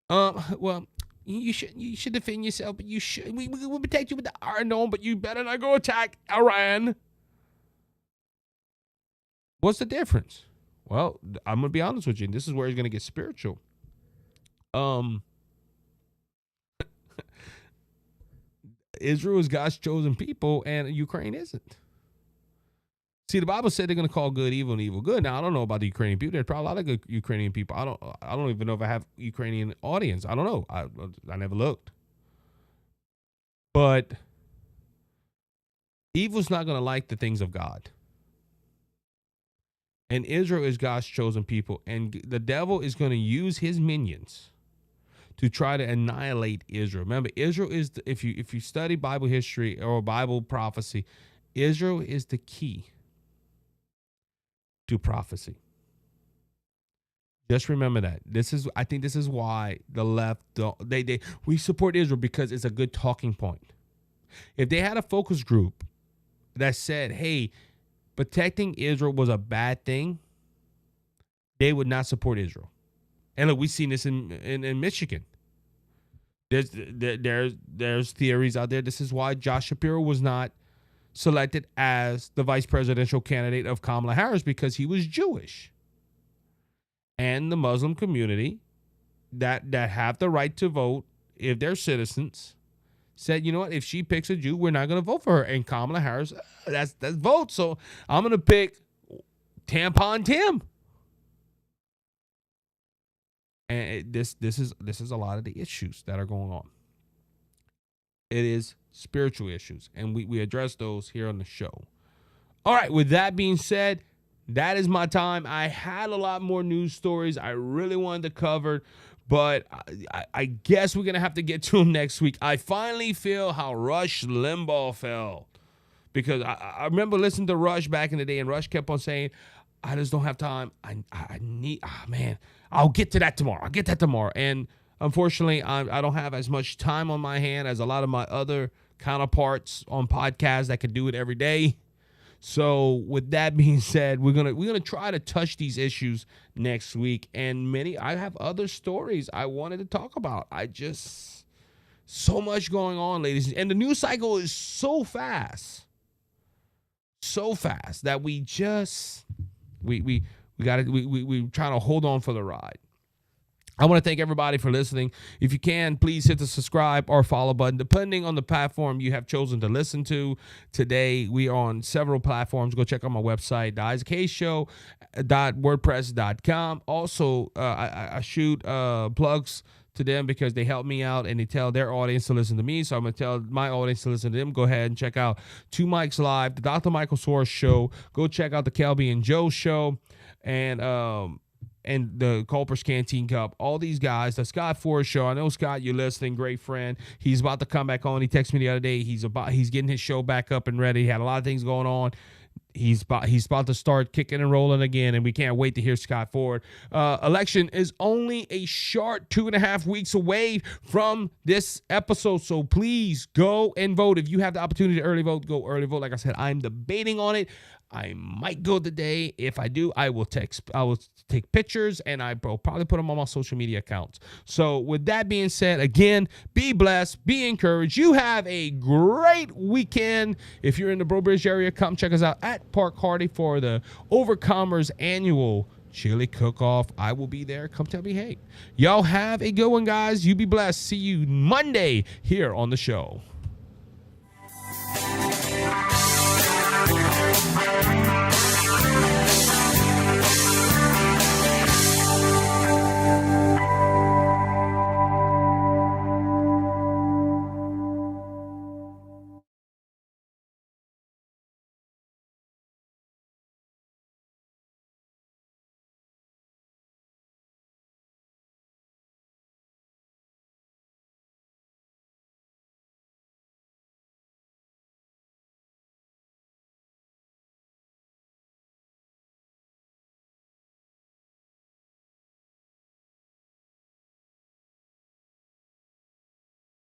well, you should defend yourself, but we will protect you with the Iron Dome, but you better not go attack Iran. What's the difference? Well, I'm gonna be honest with you, and this is where it's gonna get spiritual. Israel is God's chosen people, and Ukraine isn't. See, the Bible said they're going to call good evil and evil good. Now, I don't know about the Ukrainian people. There's probably a lot of good Ukrainian people. I don't even know if I have Ukrainian audience. I don't know. I never looked. But evil's not going to like the things of God. And Israel is God's chosen people. And the devil is going to use his minions to try to annihilate Israel. Remember, Israel is, if you study Bible history or Bible prophecy, Israel is the key to prophecy. Just remember that. I think this is why the left we support Israel, because it's a good talking point. If they had a focus group that said, hey, protecting Israel was a bad thing, they would not support Israel. And look, we've seen this in Michigan. There's theories out there. This is why Josh Shapiro was not selected as the vice presidential candidate of Kamala Harris, because he was Jewish. And the Muslim community that have the right to vote, if they're citizens, said, you know what, if she picks a Jew, we're not going to vote for her. And Kamala Harris, that's vote. So I'm going to pick Tampon Tim. And this is a lot of the issues that are going on. It is spiritual issues, and we address those here on the show. All right, with that being said, that is my time. I had a lot more news stories I really wanted to cover, But I guess we're going to have to get to him next week. I finally feel how Rush Limbaugh felt. Because I remember listening to Rush back in the day, and Rush kept on saying, I just don't have time. I need, man, I'll get to that tomorrow. I'll get that tomorrow. And unfortunately, I don't have as much time on my hand as a lot of my other counterparts on podcasts that can do it every day. So with that being said, we're gonna try to touch these issues next week. And I have other stories I wanted to talk about. So much going on, ladies. And the news cycle is so fast that we're trying to hold on for the ride. I want to thank everybody for listening. If you can, please hit the subscribe or follow button, depending on the platform you have chosen to listen to. Today, we are on several platforms. Go check out my website, theisaachshow.wordpress.com. Also, I shoot plugs to them because they help me out and they tell their audience to listen to me. So I'm going to tell my audience to listen to them. Go ahead and check out Two Mics Live, the Dr. Michael Soros Show. Go check out the Kelby and Joe Show. And the Culper's Canteen Cup, all these guys, the Scott Forrest Show. I know, Scott, you're listening, great friend. He's about to come back on. He texted me the other day. He's getting his show back up and ready. He had a lot of things going on. He's about to start kicking and rolling again, and we can't wait to hear Scott Ford. Election is only a short 2.5 weeks away from this episode, so please go and vote. If you have the opportunity to early vote, go early vote. Like I said, I'm debating on it. I might go today. If I do, I will take pictures, and I will probably put them on my social media accounts. So with that being said, again, be blessed, be encouraged. You have a great weekend. If you're in the Breaux Bridge area, come check us out at Park Hardy for the Overcomers annual chili cook-off. I will be there. Come tell me hey. Y'all have a good one, guys. You be blessed. See you Monday here on the show.